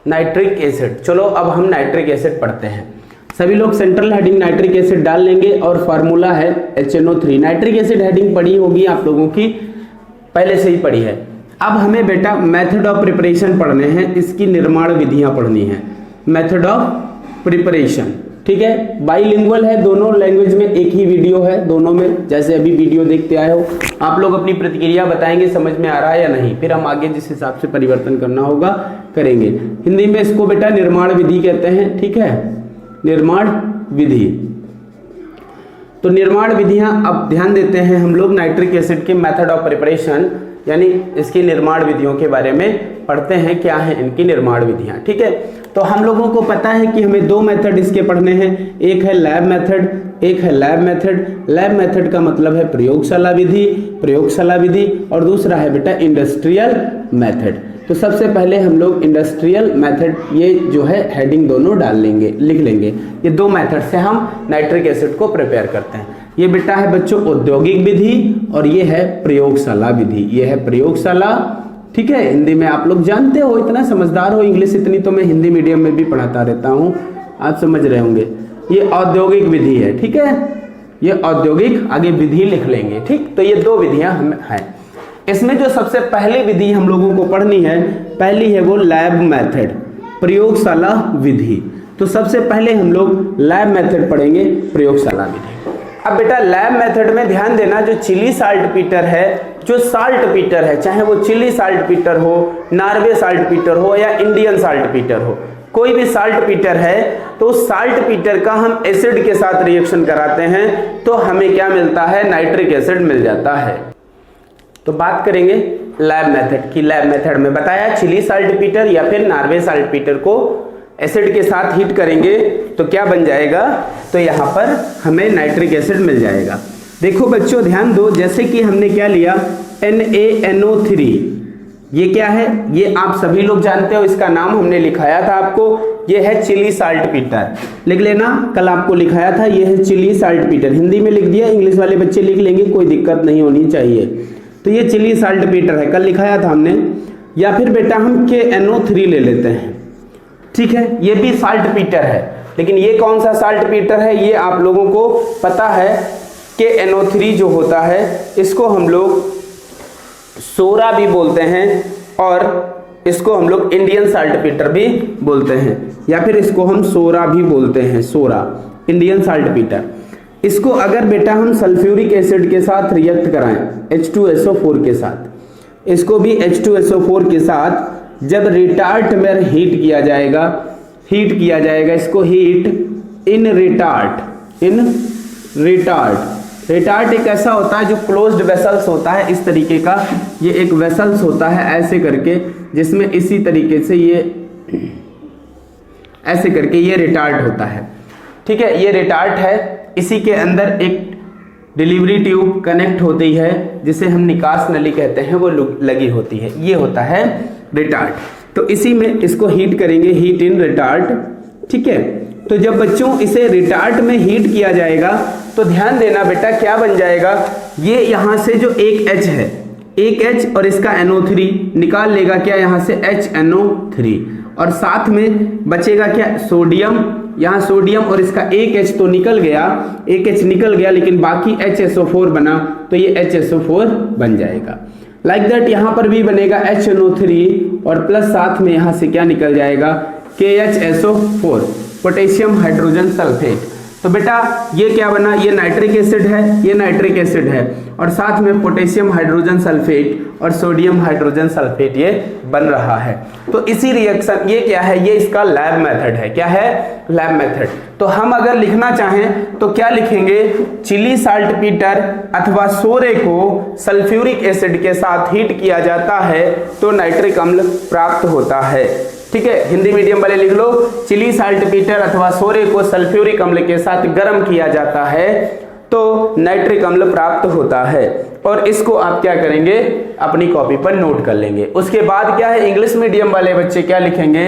Nitric acid. चलो अब हम नाइट्रिक एसिड पढ़ते हैं। सभी लोग सेंट्रल हेडिंग नाइट्रिक एसिड डाल लेंगे और फार्मूला है HNO3। नाइट्रिक एसिड हेडिंग पढ़ी होगी आप लोगों की, पहले से ही पढ़ी है। अब हमें बेटा मेथड ऑफ प्रिपरेशन पढ़ने हैं, इसकी निर्माण विधियां पढ़नी है। मेथड ऑफ प्रिपरेशन, ठीक है, बाइलिंगुअल है, दोनों लैंग्वेज में एक ही वीडियो है, दोनों में जैसे अभी वीडियो देखते आए हो। आप लोग अपनी प्रतिक्रिया बताएंगे समझ में आ रहा है या नहीं, फिर हम आगे जिस हिसाब से परिवर्तन करना होगा करेंगे। हिंदी में इसको बेटा निर्माण विधि कहते हैं, ठीक है, निर्माण विधि। तो निर्माण विधियां अब ध्यान देते हैं हम लोग नाइट्रिक एसिड के मेथड ऑफ प्रिपरेशन, यानी इसकी निर्माण विधियों के बारे में पढ़ते हैं, क्या है इनकी निर्माण विधियां, ठीक है। तो हम लोगों को पता है कि हमें दो मेथड इसके पढ़ने हैं, एक है लैब मेथड, एक है लैब मेथड। लैब मेथड का मतलब है प्रयोगशाला विधि, प्रयोगशाला विधि, और दूसरा है बेटा इंडस्ट्रियल मेथड। तो सबसे पहले हम लोग इंडस्ट्रियल मेथड, ये जो है हेडिंग दोनों डाल लेंगे, लिख लेंगे। ये दो मेथड से हम नाइट्रिक एसिड को प्रिपेयर करते हैं। ये बेटा है बच्चों औद्योगिक विधि और ये है प्रयोगशाला विधि, ये है प्रयोगशाला, ठीक है। हिंदी में आप लोग जानते हो, इतना समझदार हो, इंग्लिश इतनी तो मैं हिंदी मीडियम में भी पढ़ाता रहता हूँ, आप समझ रहे होंगे। ये औद्योगिक विधि है, ठीक है, ये औद्योगिक, आगे विधि लिख लेंगे, ठीक। तो ये दो विधियां हम हैं। इसमें जो सबसे पहली विधि हम लोगों को पढ़नी है, पहली है वो लैब मेथड, प्रयोगशाला विधि। तो सबसे पहले हम लोग लैब मेथड पढ़ेंगे, प्रयोगशाला विधि। अब बेटा लैब मेथड में ध्यान देना, जो चिली साल्ट पीटर है, जो साल्ट पीटर है, चाहे वो चिली साल्ट पीटर हो, नॉर्वे साल्ट पीटर हो या इंडियन साल्ट पीटर हो, कोई भी साल्ट पीटर है, तो साल्ट पीटर का हम एसिड के साथ रिएक्शन कराते हैं तो हमें क्या मिलता है, नाइट्रिक एसिड मिल जाता है। तो बात करेंगे लैब मेथड की। लैब मेथड में बताया चिली साल्ट पीटर या फिर नॉर्वे साल्ट पीटर को एसिड के साथ हीट करेंगे तो क्या बन जाएगा, तो यहाँ पर हमें नाइट्रिक एसिड मिल जाएगा। देखो बच्चों ध्यान दो, जैसे कि हमने क्या लिया NaNO3, ये क्या है, ये आप सभी लोग जानते हो, इसका नाम हमने लिखाया था आपको, ये है चिली साल्ट पीटर, लिख लेना, कल आपको लिखाया था, ये है चिली साल्ट पीटर। हिंदी में लिख दिया, इंग्लिश वाले बच्चे लिख लेंगे, कोई दिक्कत नहीं होनी चाहिए। तो ये चिली साल्ट पीटर है, कल लिखाया था हमने। या फिर बेटा हम KNO3 ले लेते हैं, ठीक है, ये भी साल्ट पीटर है, लेकिन ये कौन सा साल्ट पीटर है ये आप लोगों को पता है। KNO3 जो होता है इसको हम लोग सोरा भी बोलते हैं और इसको हम लोग इंडियन साल्ट पीटर भी बोलते हैं, या फिर इसको हम सोरा भी बोलते हैं, सोरा, इंडियन साल्ट पीटर। इसको अगर बेटा हम सल्फ्यूरिक एसिड के साथ रिएक्ट कराएं, H2SO4 के साथ, इसको भी H2SO4 के साथ जब रिटार्ट में हीट किया जाएगा, हीट किया जाएगा, इसको heat in retort, in retort. Retort एक ऐसा होता है जो क्लोज्ड वेसल्स होता है, इस तरीके का, ये एक वेसल्स होता है ऐसे करके, जिसमें इसी तरीके से ये ऐसे करके ये रिटार्ट होता है, ठीक है, ये रिटार्ट है। इसी के अंदर एक डिलीवरी ट्यूब कनेक्ट होती है जिसे हम निकास नली कहते हैं, वो लगी होती है, ये होता है रिटार्ट। तो इसी में इसको हीट करेंगे, हीट इन रिटार्ट, ठीक है। तो जब बच्चों इसे रिटार्ट में हीट किया जाएगा तो ध्यान देना बेटा क्या बन जाएगा, ये यहाँ से जो एक H है, एक H और इसका NO3 निकाल लेगा क्या यहाँ से HNO3, और साथ में बचेगा क्या सोडियम, यहाँ सोडियम और इसका एक H तो निकल गया, एक H निकल गया, लेकिन बाकी HSO4 बना, तो ये HSO4 बन जाएगा। लाइक दैट यहाँ पर भी बनेगा HNO3 और प्लस साथ में यहाँ से क्या निकल जाएगा KHSO4, पोटेशियम हाइड्रोजन सल्फेट। तो बेटा ये क्या बना, ये नाइट्रिक एसिड है, ये नाइट्रिक एसिड है, और साथ में पोटेशियम हाइड्रोजन सल्फेट और सोडियम हाइड्रोजन सल्फेट ये बन रहा है। तो इसी रिएक्शन, ये क्या है, ये इसका लैब मेथड है, क्या है, लैब मेथड। तो हम अगर लिखना चाहें तो क्या लिखेंगे, चिली साल्ट पीटर अथवा सोरे को सल्फ्यूरिक एसिड के साथ हीट किया जाता है तो नाइट्रिक अम्ल प्राप्त होता है, ठीक है। हिंदी मीडियम वाले लिख लो, चिली साल्ट पीटर अथवा सोरे को सल्फ्यूरिक अम्ल के साथ गर्म किया जाता है तो नाइट्रिक अम्ल प्राप्त होता है। और इसको आप क्या करेंगे, अपनी कॉपी पर नोट कर लेंगे। उसके बाद क्या है, इंग्लिश मीडियम वाले बच्चे क्या लिखेंगे,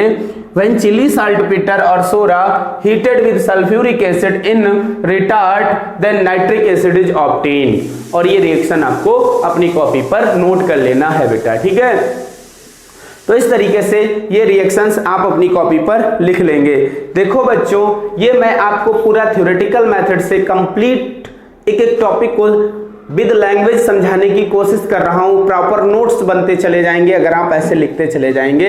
व्हेन चिली साल्ट पीटर और सोरा heated with sulphuric acid in retort then nitric acid is obtain. और ये रिएक्शन आपको अपनी कॉपी पर नोट कर लेना है बेटा, ठीक है। तो इस तरीके से ये रिएक्शंस आप अपनी कॉपी पर लिख लेंगे। देखो बच्चों, ये मैं आपको पूरा थ्योरेटिकल मेथड से कंप्लीट एक एक टॉपिक को विद लैंग्वेज समझाने की कोशिश कर रहा हूं। प्रॉपर नोट्स बनते चले जाएंगे अगर आप ऐसे लिखते चले जाएंगे,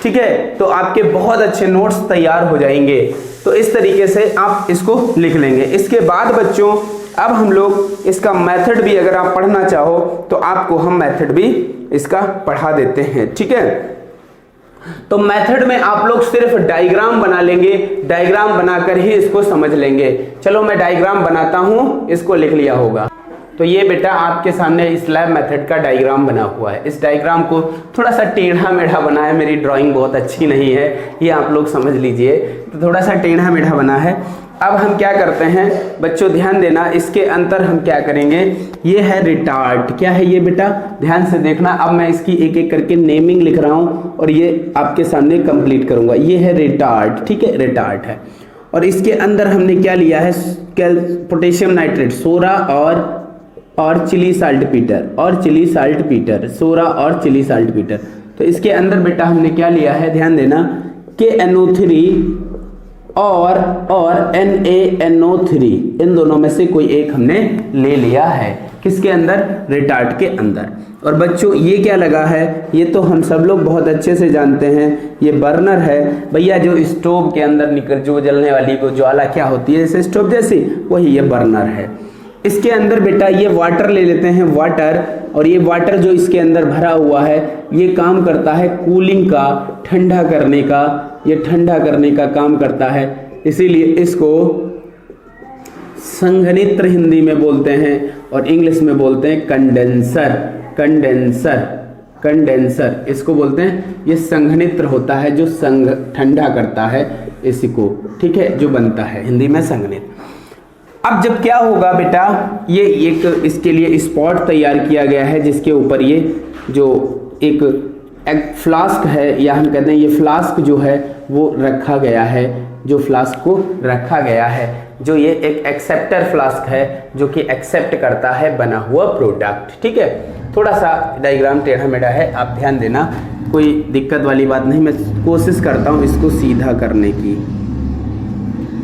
ठीक है, तो आपके बहुत अच्छे नोट्स तैयार हो जाएंगे। तो इस तरीके से आप इसको लिख लेंगे। इसके बाद बच्चों अब हम लोग इसका मेथड भी अगर आप पढ़ना चाहो तो आपको हम मेथड भी इसका पढ़ा देते हैं, ठीक है। तो मेथड में आप लोग सिर्फ डायग्राम बना लेंगे, डायग्राम बनाकर ही इसको समझ लेंगे। चलो मैं डायग्राम बनाता हूं, इसको लिख लिया होगा। तो ये बेटा आपके सामने स्लैब मेथड का डायग्राम बना हुआ है। इस डायग्राम को थोड़ा सा टेढ़ा मेढ़ा बना है, मेरी ड्राइंग बहुत अच्छी नहीं है, ये आप लोग समझ लीजिए। तो थोड़ा सा टेढ़ा मेढ़ा बना है। अब हम क्या करते हैं बच्चों, ध्यान देना, इसके अंदर हम क्या करेंगे, ये है रिटार्ट। क्या है ये बेटा, ध्यान से देखना। अब मैं इसकी एक एक करके नेमिंग लिख रहा हूं और ये आपके सामने कंप्लीट करूंगा। ये है रिटार्ट, ठीक है, रिटार्ट है। और इसके अंदर हमने क्या लिया है, पोटेशियम नाइट्रेट, सोरा और चिली साल्ट पीटर, और चिली साल्ट पीटर, सोरा और चिली साल्ट पीटर। तो इसके अंदर बेटा हमने क्या लिया है, ध्यान देना, KNO3 और NaNO3, इन दोनों में से कोई एक हमने ले लिया है। किसके अंदर, रिटार्ट के अंदर। और बच्चों ये क्या लगा है, ये तो हम सब लोग बहुत अच्छे से जानते हैं, ये बर्नर है भैया, जो स्टोव के अंदर निकल जो जलने वाली वो ज्वाला क्या होती है जैसे स्टोव जैसी, वही ये बर्नर है। इसके अंदर बेटा ये वाटर ले लेते हैं, वाटर, और ये वाटर जो इसके अंदर भरा हुआ है ये काम करता है कूलिंग का, ठंडा करने का, ये ठंडा करने का काम करता है। इसीलिए इसको संघनित्र हिंदी में बोलते हैं और इंग्लिश में बोलते हैं कंडेंसर। कंडेंसर, कंडेंसर इसको बोलते हैं। ये संघनित्र होता है जो ठंडा करता है इसी को, ठीक है, जो बनता है हिंदी में संघनित्र। अब जब क्या होगा बेटा, ये एक इसके लिए स्पॉट तैयार किया गया है जिसके ऊपर ये जो एक फ्लास्क है, या हम कहते हैं ये फ्लास्क जो है वो रखा गया है, जो फ्लास्क को रखा गया है, जो ये एक एक्सेप्टर फ्लास्क है जो कि एक्सेप्ट करता है बना हुआ प्रोडक्ट, ठीक है। थोड़ा सा डायग्राम टेढ़ा मेढ़ा है, आप ध्यान देना, कोई दिक्कत वाली बात नहीं। मैं कोशिश करता हूँ इसको सीधा करने की,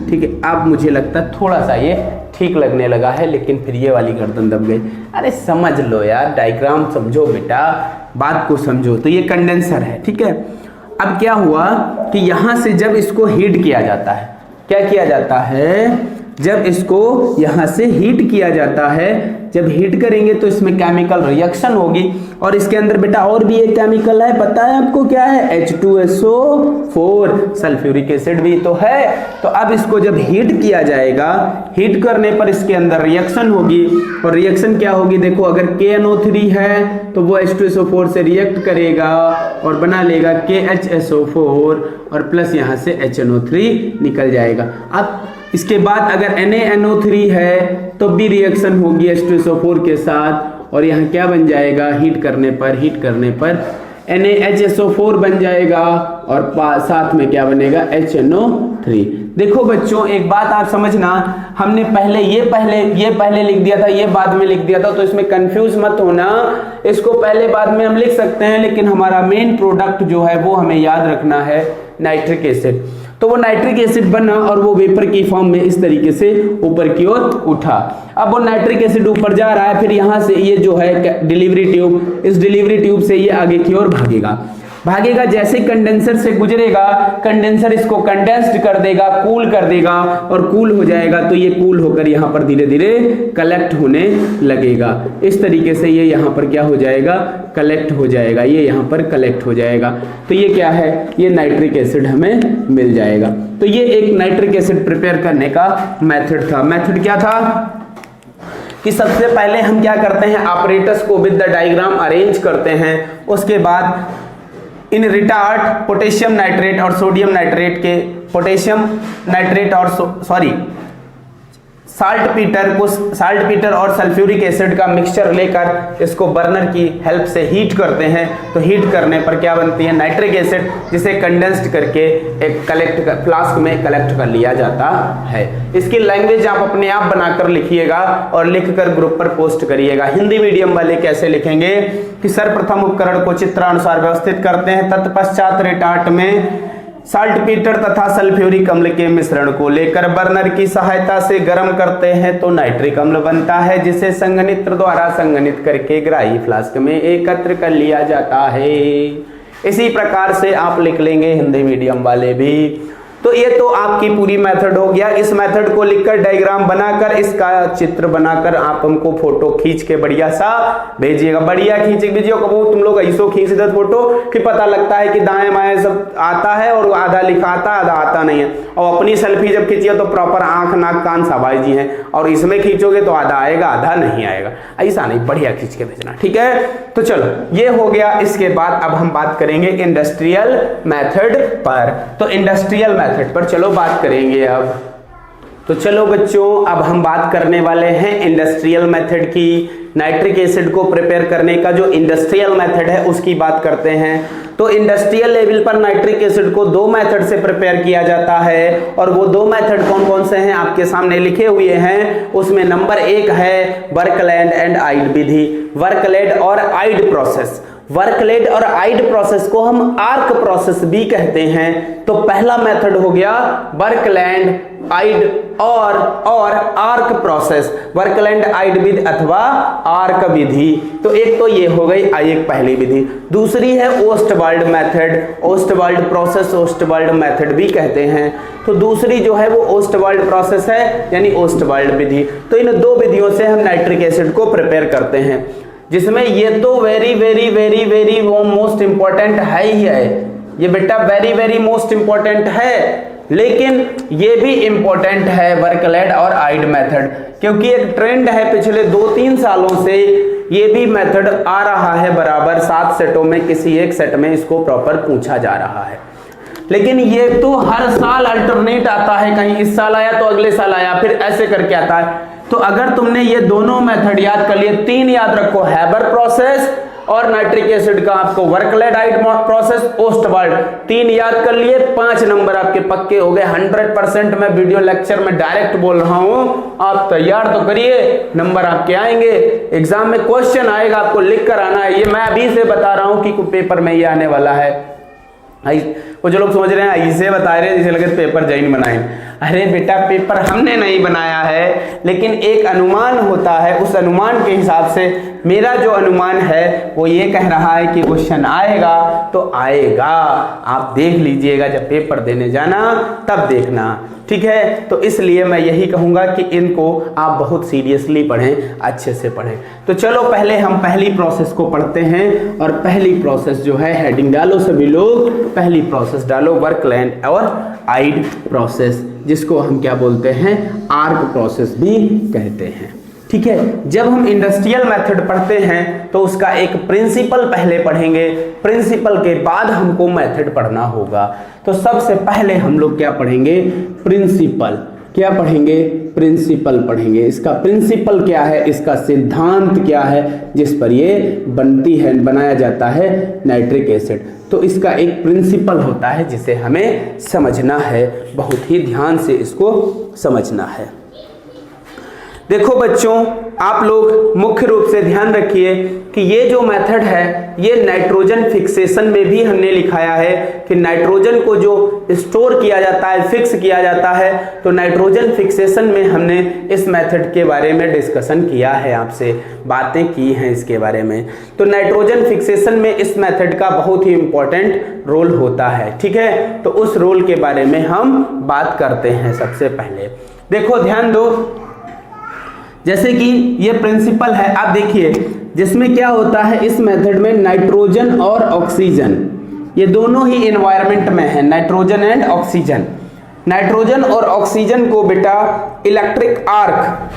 ठीक है। अब मुझे लगता है थोड़ा सा ये ठीक लगने लगा है, लेकिन फिर ये वाली गर्दन दब गई। अरे समझ लो यार, डायग्राम समझो बेटा, बात को समझो। तो ये कंडेंसर है, ठीक है। अब क्या हुआ कि यहां से जब इसको हीट किया जाता है, क्या किया जाता है, जब इसको यहां से हीट किया जाता है, जब हीट करेंगे तो इसमें केमिकल रिएक्शन होगी। और इसके अंदर बेटा और भी एक केमिकल है, पता है आपको क्या है, H2SO4, सल्फ्यूरिक एसिड भी तो है। तो अब इसको जब हीट किया जाएगा, हीट करने पर इसके अंदर रिएक्शन होगी। और रिएक्शन क्या होगी, देखो, अगर KNO3 है तो वो H2SO4 से रिएक्ट करेगा और बना लेगा KHSO4 और प्लस यहां से HNO3 निकल जाएगा। अब इसके बाद अगर NaNO3 है तो भी रिएक्शन होगी H2SO4 के साथ, और यहाँ क्या बन जाएगा, हीट करने पर NaHSO4 बन जाएगा और साथ में क्या बनेगा, HNO3। देखो बच्चों एक बात आप समझना, हमने ये पहले लिख दिया था, ये बाद में लिख दिया था, तो इसमें कंफ्यूज मत होना। इसको पहले बाद में हम लिख सकते हैं, लेकिन हमारा मेन प्रोडक्ट जो है वो हमें याद रखना है, नाइट्रिक एसिड। तो वो नाइट्रिक एसिड बना और वो वेपर की फॉर्म में इस तरीके से ऊपर की ओर उठा। अब वो नाइट्रिक एसिड ऊपर जा रहा है, फिर यहाँ से ये जो है डिलीवरी ट्यूब, इस डिलीवरी ट्यूब से ये आगे की ओर भागेगा। जैसे कंडेंसर से गुजरेगा, कंडेंसर इसको कंडेंस्ड कर देगा, कूल कर देगा, और कूल हो जाएगा तो ये कूल होकर यहाँ पर धीरे धीरे कलेक्ट होने लगेगा। इस तरीके से ये यहाँ पर क्या हो जाएगा, कलेक्ट हो जाएगा, ये यहाँ पर कलेक्ट हो जाएगा। तो ये क्या है, ये नाइट्रिक एसिड हमें मिल जाएगा। तो ये एक नाइट्रिक एसिड प्रिपेयर करने का मेथड था। मेथड क्या था कि सबसे पहले हम क्या करते हैं, ऑपरेटर्स को विद द डायग्राम अरेंज करते हैं। उसके बाद इन रिटार्ट पोटेशियम नाइट्रेट और सोडियम नाइट्रेट के, पोटेशियम नाइट्रेट और साल्ट पीटर और सल्फ्यूरिक एसिड का मिक्सचर लेकर इसको बर्नर की हेल्प से हीट करते हैं, तो हीट करने पर क्या बनती है, नाइट्रिक एसिड, जिसे कंडेंस्ड करके एक फ्लास्क में कलेक्ट कर लिया जाता है। इसकी लैंग्वेज आप अपने आप बनाकर लिखिएगा और लिखकर ग्रुप पर पोस्ट करिएगा। हिंदी मीडियम वाले कैसे लिखेंगे कि सर्वप्रथम उपकरण को चित्रानुसार व्यवस्थित करते हैं, तत्पश्चात रिटार्ट में साल्ट पीटर तथा सल्फ्यूरिक अम्ल के मिश्रण को लेकर बर्नर की सहायता से गर्म करते हैं तो नाइट्रिक अम्ल बनता है, जिसे संघनित्र द्वारा संघनित करके ग्राही फ्लास्क में एकत्र कर लिया जाता है। इसी प्रकार से आप लिख लेंगे हिंदी मीडियम वाले भी। तो ये तो आपकी पूरी मेथड हो गया। इस मेथड को लिखकर डायग्राम बनाकर इसका चित्र बनाकर आप हमको फोटो खींच के बढ़िया सा भेजिएगा। बढ़िया खींच के भेजिए, कबो तुम लोग ऐसो खींच दे फोटो कि पता लगता है कि दाएं बाएं सब आता है और आधा लिखा आता है आधा आता नहीं है। और अपनी सेल्फी जब खींचिए तो प्रॉपर आंख नाक कान सबाई जी हैं, और इसमें खींचोगे तो आधा आएगा आधा नहीं आएगा। ऐसा नहीं, बढ़िया खींच के भेजना, ठीक है। तो चलो ये हो गया। इसके बाद अब हम बात करेंगे इंडस्ट्रियल मेथड पर। तो इंडस्ट्रियल मेथड पर चलो बात करेंगे अब। तो चलो बच्चों, अब हम बात करने वाले हैं इंडस्ट्रियल मेथड की। नाइट्रिक एसिड को प्रिपेयर करने का जो इंडस्ट्रियल मेथड है उसकी बात करते हैं। तो इंडस्ट्रियल लेवल पर नाइट्रिक एसिड को दो मेथड से प्रिपेयर किया जाता है, और वो दो मेथड कौन कौन से हैं आपके सामने लिखे हुए हैं। उसमें नंबर 1 है वर्कलैंड एंड आइड विधि, वर्कलैंड और आइड प्रोसेस। वर्कलेट और आइड प्रोसेस को हम आर्क प्रोसेस भी कहते हैं। तो पहला मेथड हो गया वर्कलैंड आइड और आर्क प्रोसेस, वर्कलैंड आइड विधि अथवा आर्क विधि। तो एक तो ये हो गई एक पहली विधि। दूसरी है Ostwald method, Ostwald process, Ostwald method भी कहते हैं। तो दूसरी जो है वो ओस्टवाल्ड प्रोसेस है, यानी ओस्टवाल्ड विधि। तो इन दो विधियों से हम नाइट्रिक एसिड को प्रिपेयर करते हैं, जिसमें ये तो वेरी वेरी वेरी वेरी वो मोस्ट इंपॉर्टेंट है ही है। ये बेटा वेरी वेरी मोस्ट इंपॉर्टेंट है, लेकिन ये भी इंपॉर्टेंट है वर्कलेट और आइड मेथड, क्योंकि एक ट्रेंड है पिछले 2-3 सालों से ये भी मेथड आ रहा है बराबर 7 सेटों में, किसी एक सेट में इसको प्रॉपर पूछा जा रहा है। लेकिन ये तो हर साल अल्टरनेट आता है, कहीं इस साल आया तो अगले साल आया, फिर ऐसे करके आता है। तो अगर तुमने ये दोनों मेथड याद कर लिए, 3 याद रखो, हैबर प्रोसेस और नाइट्रिक एसिड का आपको वर्कलेट आइड प्रोसेस, ओस्टवाल्ड, 3 याद कर लिए, 5 नंबर आपके पक्के हो गए 100%। मैं वीडियो लेक्चर में डायरेक्ट बोल रहा हूं, आप तैयार तो करिए, नंबर आपके आएंगे। एग्जाम में क्वेश्चन आएगा, आपको लिख कर आना है। ये मैं अभी से बता रहा हूं कि पेपर में ये आने वाला है। वो जो लोग समझ रहे हैं ऐसे बता रहे हैं जैसे लगे पेपर जैन बनाएंगे। अरे बेटा पेपर हमने नहीं बनाया है, लेकिन एक अनुमान होता है, उस अनुमान के हिसाब से मेरा जो अनुमान है वो ये कह रहा है कि क्वेश्चन आएगा तो आएगा। आप देख लीजिएगा, जब पेपर देने जाना तब देखना, ठीक है। तो इसलिए मैं यही कहूंगा कि इनको आप बहुत सीरियसली पढ़ें, अच्छे से पढ़ें। तो चलो पहले हम पहली प्रोसेस को पढ़ते हैं, और पहली प्रोसेस जो है, हेडिंग डालो सभी लोग, पहली प्रोसेस डालो वर्कलैंड और आइड प्रोसेस, जिसको हम क्या बोलते हैं, आर्क प्रोसेस भी कहते हैं, ठीक है। जब हम इंडस्ट्रियल मेथड पढ़ते हैं तो उसका एक प्रिंसिपल पहले पढ़ेंगे, प्रिंसिपल के बाद हमको मेथड पढ़ना होगा। तो सबसे पहले हम लोग क्या पढ़ेंगे, प्रिंसिपल। क्या पढ़ेंगे, प्रिंसिपल पढ़ेंगे। इसका प्रिंसिपल क्या है, इसका सिद्धांत क्या है जिस पर ये बनती है, बनाया जाता है नाइट्रिक एसिड। तो इसका एक प्रिंसिपल होता है जिसे हमें समझना है, बहुत ही ध्यान से इसको समझना है। देखो बच्चों, आप लोग मुख्य रूप से ध्यान रखिए कि ये जो मेथड है ये नाइट्रोजन फिक्सेशन में भी हमने लिखाया है कि नाइट्रोजन को जो स्टोर किया जाता है, फिक्स किया जाता है। तो नाइट्रोजन फिक्सेशन में हमने इस मेथड के बारे में डिस्कशन किया है, आपसे बातें की हैं इसके बारे में। तो नाइट्रोजन फिक्सेशन में इस मेथड का बहुत ही इंपॉर्टेंट रोल होता है, ठीक है। तो उस रोल के बारे में हम बात करते हैं। सबसे पहले देखो, ध्यान दो, जैसे कि ये प्रिंसिपल है, आप देखिए, जिसमें क्या होता है, इस मेथड में नाइट्रोजन और ऑक्सीजन ये दोनों ही एनवायरनमेंट में है, नाइट्रोजन एंड ऑक्सीजन। नाइट्रोजन और ऑक्सीजन को बेटा इलेक्ट्रिक आर्क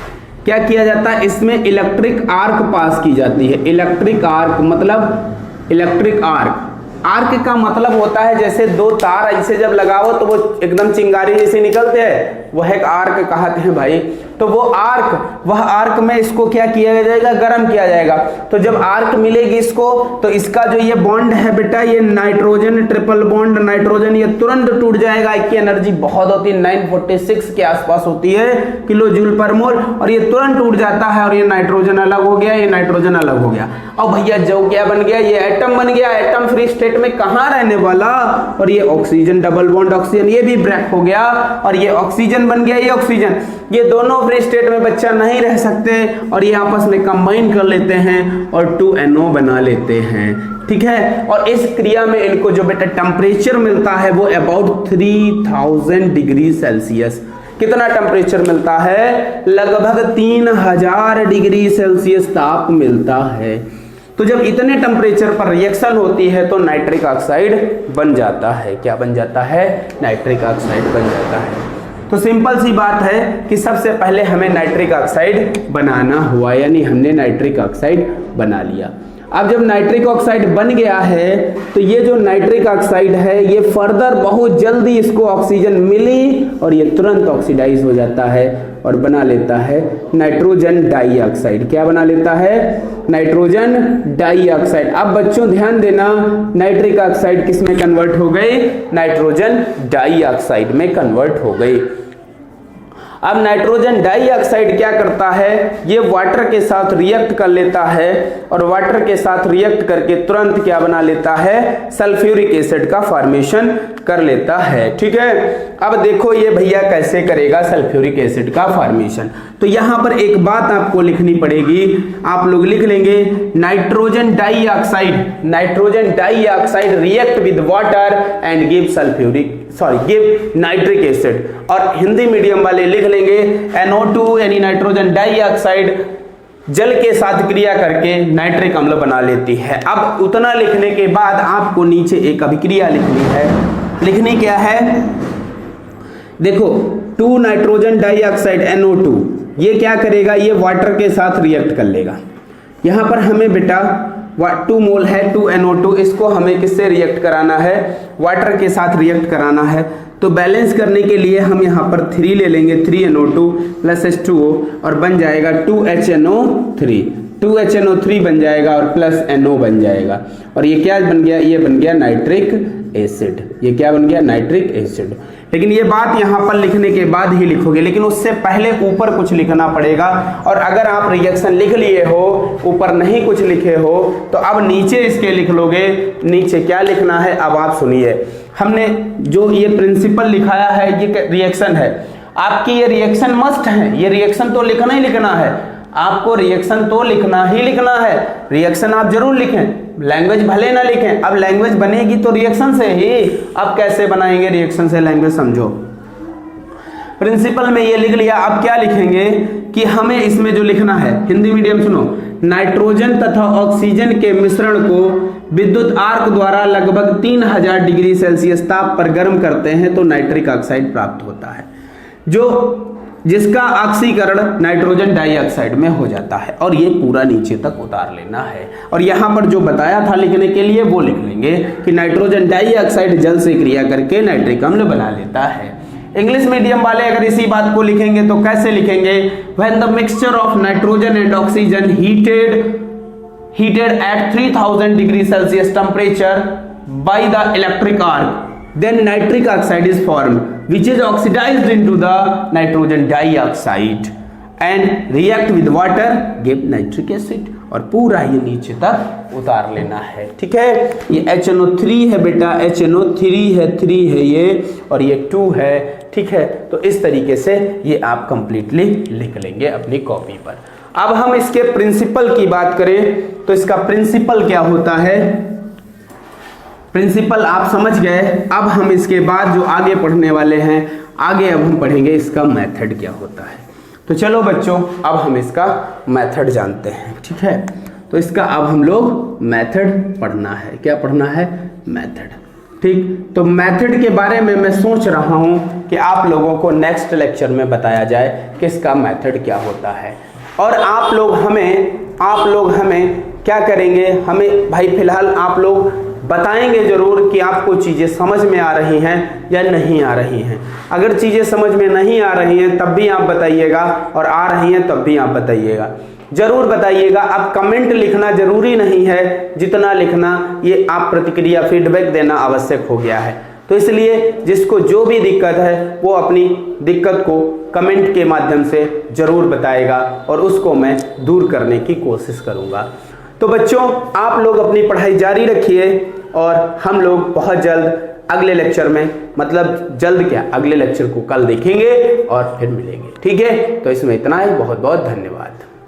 क्या किया जाता है, इसमें इलेक्ट्रिक आर्क पास की जाती है। इलेक्ट्रिक आर्क मतलब इलेक्ट्रिक आर्क, आर्क का मतलब होता है जैसे दो तार ऐसे जब लगाओ तो वो एकदम चिंगारी जैसे निकलते हैं, वह एक आर्क कहते हैं भाई। तो वो आर्क, वह आर्क में इसको क्या किया जाएगा, गर्म किया जाएगा। तो जब आर्क मिलेगी इसको, तो इसका जो ये बॉन्ड है बेटा, ये नाइट्रोजन ट्रिपल बॉन्ड नाइट्रोजन, ये तुरंत टूट जाएगा। इसकी एनर्जी बहुत होती है, 946 के आसपास होती है किलो जूल पर मोल, और ये तुरंत टूट जाता है। और ये नाइट्रोजन अलग हो गया, ये नाइट्रोजन अलग हो गया। अब भैया जो क्या बन गया, ये एटम बन गया। एटम फ्री स्टेट में कहाँ रहने वाला, और ये ऑक्सीजन डबल बॉन्ड ऑक्सीजन, ये भी ब्रेक हो गया, और ये ऑक्सीजन बन गया, ये ऑक्सीजन। ये दोनों फ्री स्टेट में बच्चा नहीं रह सकते, और ये आपस में कंबाइन कर लेते हैं और 2NO बना लेते हैं, ठीक है। और इस क्रिया में इनको जो बेटा टेम्परेचर मिलता है वो अबाउट 3000 डिग्री सेल्सियस। कितना टेम्परेचर मिलता है, लगभग 3000 डिग्री सेल्सियस ताप मिलता है। तो जब इतने टेम्परेचर पर रिएक्शन होती है तो नाइट्रिक ऑक्साइड बन जाता है। क्या बन जाता है, नाइट्रिक ऑक्साइड बन जाता है। तो सिंपल सी बात है कि सबसे पहले हमें नाइट्रिक ऑक्साइड बनाना हुआ, यानी हमने नाइट्रिक ऑक्साइड बना लिया। अब जब नाइट्रिक ऑक्साइड बन गया है तो ये जो नाइट्रिक ऑक्साइड है ये फर्दर बहुत जल्दी इसको ऑक्सीजन मिली और ये तुरंत ऑक्सीडाइज हो जाता है और बना लेता है नाइट्रोजन डाइऑक्साइड। क्या बना लेता है, नाइट्रोजन डाइऑक्साइड। अब बच्चों ध्यान देना, नाइट्रिक ऑक्साइड किस में कन्वर्ट हो गई, नाइट्रोजन डाइऑक्साइड में कन्वर्ट हो गई। अब नाइट्रोजन डाइऑक्साइड क्या करता है, ये वाटर के साथ रिएक्ट कर लेता है और वाटर के साथ रिएक्ट करके तुरंत क्या बना लेता है, सल्फ्यूरिक एसिड का फॉर्मेशन कर लेता है, ठीक है। अब देखो ये भैया कैसे करेगा सल्फ्यूरिक एसिड का फॉर्मेशन। तो यहां पर एक बात आपको लिखनी पड़ेगी, आप लोग लिख लेंगे nitrogen dioxide react with water and give nitric acid. और हिंदी मीडियम वाले लिख लेंगे NO2 यानी नाइट्रोजन डाइऑक्साइड जल के साथ क्रिया करके नाइट्रिक अम्ल बना लेती है। अब उतना लिखने के बाद आपको नीचे एक अभिक्रिया लिखनी है। लिखनी क्या है, देखो 2 नाइट्रोजन डाइऑक्साइड NO2 ये क्या करेगा, ये वाटर के साथ रिएक्ट कर लेगा। यहां पर हमें बेटा 2 मोल है 2 NO2, इसको हमें किससे रिएक्ट कराना है, वाटर के साथ रिएक्ट कराना है। तो बैलेंस करने के लिए हम यहाँ पर 3 ले लेंगे, 3 NO2 प्लस H2O और बन जाएगा 2HNO3, 2HNO3 बन जाएगा और प्लस NO बन जाएगा। और ये क्या बन गया, ये बन गया नाइट्रिक एसिड। ये क्या बन गया, नाइट्रिक एसिड। लेकिन ये बात यहाँ पर लिखने के बाद ही लिखोगे, लेकिन उससे पहले ऊपर कुछ लिखना पड़ेगा। और अगर आप रिएक्शन लिख लिए हो, ऊपर नहीं कुछ लिखे हो, तो अब नीचे इसके लिख लोगे। नीचे क्या लिखना है, अब आप सुनिए। हमने जो ये प्रिंसिपल लिखाया है ये रिएक्शन है, आपकी ये रिएक्शन मस्ट है, ये रिएक्शन तो लिखना ही लिखना है, आपको रिएक्शन तो लिखना ही लिखना है। रिएक्शन आप जरूर लिखें, लैंग्वेज भले ना लिखें। अब लैंग्वेज बनेगी तो रिएक्शन से ही। अब कैसे बनाएंगे रिएक्शन से लैंग्वेज, समझो। प्रिंसिपल में ये लिख लिया, अब क्या लिखेंगे कि हमें इसमें जो लिखना है, हिंदी मीडियम सुनो, नाइट्रोजन तथा ऑक्सीजन के मिश्रण को विद्युत आर्क द्वारा लगभग 3000 डिग्री सेल्सियस ताप पर गर्म करते हैं तो नाइट्रिक ऑक्साइड प्राप्त होता है, जिसका ऑक्सीकरण नाइट्रोजन डाइऑक्साइड में हो जाता है। और ये पूरा नीचे तक उतार लेना है। और यहाँ पर जो बताया था लिखने के लिए वो लिख लेंगे कि नाइट्रोजन डाइऑक्साइड जल से क्रिया करके नाइट्रिक अम्ल बना लेता है। इंग्लिश मीडियम वाले अगर इसी बात को लिखेंगे तो कैसे लिखेंगे, when the mixture of nitrogen and oxygen heated at 3000 degree Celsius temperature by the electric arc, then nitric oxide is formed which is oxidized into the nitrogen dioxide and react with water give nitric acid। और पूरा ये नीचे तक उतार लेना है, ठीक है। ये HNO3 है बेटा, HNO3 है, 3 है ये, और ये 2 है, ठीक है। तो इस तरीके से ये आप कंप्लीटली लिख लेंगे अपनी कॉपी पर। अब हम इसके प्रिंसिपल की बात करें तो इसका प्रिंसिपल क्या होता है, प्रिंसिपल आप समझ गए। अब हम इसके बाद जो आगे पढ़ने वाले हैं, आगे अब हम पढ़ेंगे इसका मेथड क्या होता है। तो चलो बच्चों अब हम इसका मेथड जानते हैं, ठीक है। तो इसका अब हम लोग मेथड पढ़ना है। क्या पढ़ना है, मेथड, ठीक। तो मेथड के बारे में मैं सोच रहा हूं कि आप लोगों को नेक्स्ट लेक्चर में बताया जाए कि इसका मेथड क्या होता है। और आप लोग हमें क्या करेंगे, हमें भाई फिलहाल आप लोग बताएंगे जरूर कि आपको चीज़ें समझ में आ रही हैं या नहीं आ रही हैं। अगर चीज़ें समझ में नहीं आ रही हैं तब भी आप बताइएगा, और आ रही हैं तब भी आप बताइएगा, जरूर बताइएगा। अब कमेंट लिखना जरूरी नहीं है, जितना लिखना ये आप प्रतिक्रिया फीडबैक देना आवश्यक हो गया है। तो इसलिए जिसको जो भी दिक्कत है वो अपनी दिक्कत को कमेंट के माध्यम से जरूर बताएगा और उसको मैं दूर करने की कोशिश करूंगा। तो बच्चों, आप लोग अपनी पढ़ाई जारी रखिए और हम लोग बहुत जल्द अगले लेक्चर में, मतलब जल्द क्या, अगले लेक्चर को कल देखेंगे और फिर मिलेंगे। ठीक है, तो इसमें इतना ही। बहुत बहुत धन्यवाद।